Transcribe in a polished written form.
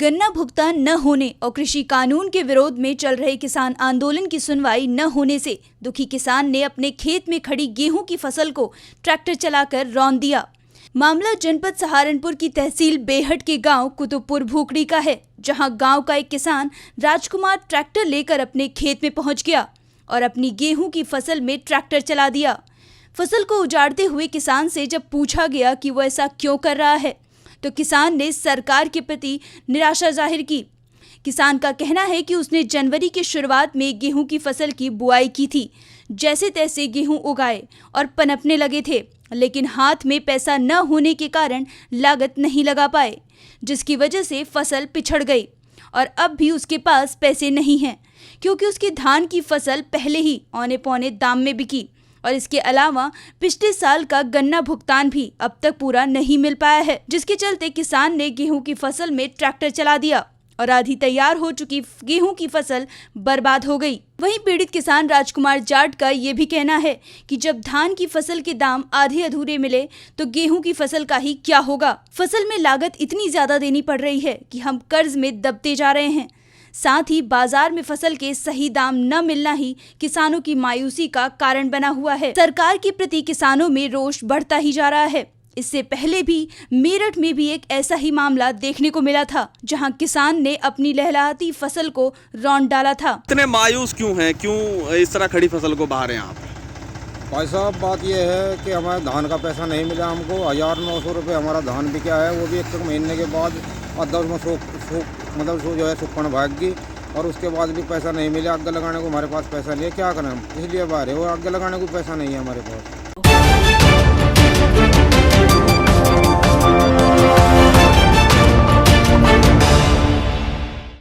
गन्ना भुगतान न होने और कृषि कानून के विरोध में चल रहे किसान आंदोलन की सुनवाई न होने से दुखी किसान ने अपने खेत में खड़ी गेहूं की फसल को ट्रैक्टर चलाकर रौंद दिया। मामला जनपद सहारनपुर की तहसील बेहट के गांव कुतुबपुर भूकड़ी का है, जहां गांव का एक किसान राजकुमार ट्रैक्टर लेकर अपने खेत में पहुंच गया और अपनी गेहूं की फसल में ट्रैक्टर चला दिया। फसल को उजाड़ते हुए किसान से जब पूछा गया कि वो ऐसा क्यों कर रहा है, तो किसान ने सरकार के प्रति निराशा जाहिर की। किसान का कहना है कि उसने जनवरी की शुरुआत में गेहूं की फसल की बुआई की थी। जैसे तैसे गेहूं उगाए और पनपने लगे थे, लेकिन हाथ में पैसा न होने के कारण लागत नहीं लगा पाए, जिसकी वजह से फसल पिछड़ गई और अब भी उसके पास पैसे नहीं हैं, क्योंकि उसकी धान की फसल पहले ही औने पौने दाम में बिकी और इसके अलावा पिछले साल का गन्ना भुगतान भी अब तक पूरा नहीं मिल पाया है, जिसके चलते किसान ने गेहूं की फसल में ट्रैक्टर चला दिया और आधी तैयार हो चुकी गेहूं की फसल बर्बाद हो गई। वहीं पीड़ित किसान राजकुमार जाट का ये भी कहना है कि जब धान की फसल के दाम आधे अधूरे मिले तो गेहूं की फसल का ही क्या होगा। फसल में लागत इतनी ज्यादा देनी पड़ रही है कि हम कर्ज में दबते जा रहे हैं। साथ ही बाजार में फसल के सही दाम न मिलना ही किसानों की मायूसी का कारण बना हुआ है। सरकार के प्रति किसानों में रोष बढ़ता ही जा रहा है। इससे पहले भी मेरठ में भी एक ऐसा ही मामला देखने को मिला था, जहां किसान ने अपनी लहलहाती फसल को रौंद डाला था। इतने मायूस क्यों हैं? क्यों इस तरह खड़ी फसल को बहा रहे हैं आप? भाई साहब, बात यह है कि हमारे धान का पैसा नहीं मिला हमको। 1900 रुपये हमारा धान बिका है, वो भी एक महीने के बाद और में जो है सुक्कन भाग गई और उसके बाद भी पैसा नहीं मिला। आग लगाने को हमारे पास पैसा नहीं है, क्या करें हम, इसलिए बाहर है। वो आग लगाने को पैसा नहीं है हमारे पास।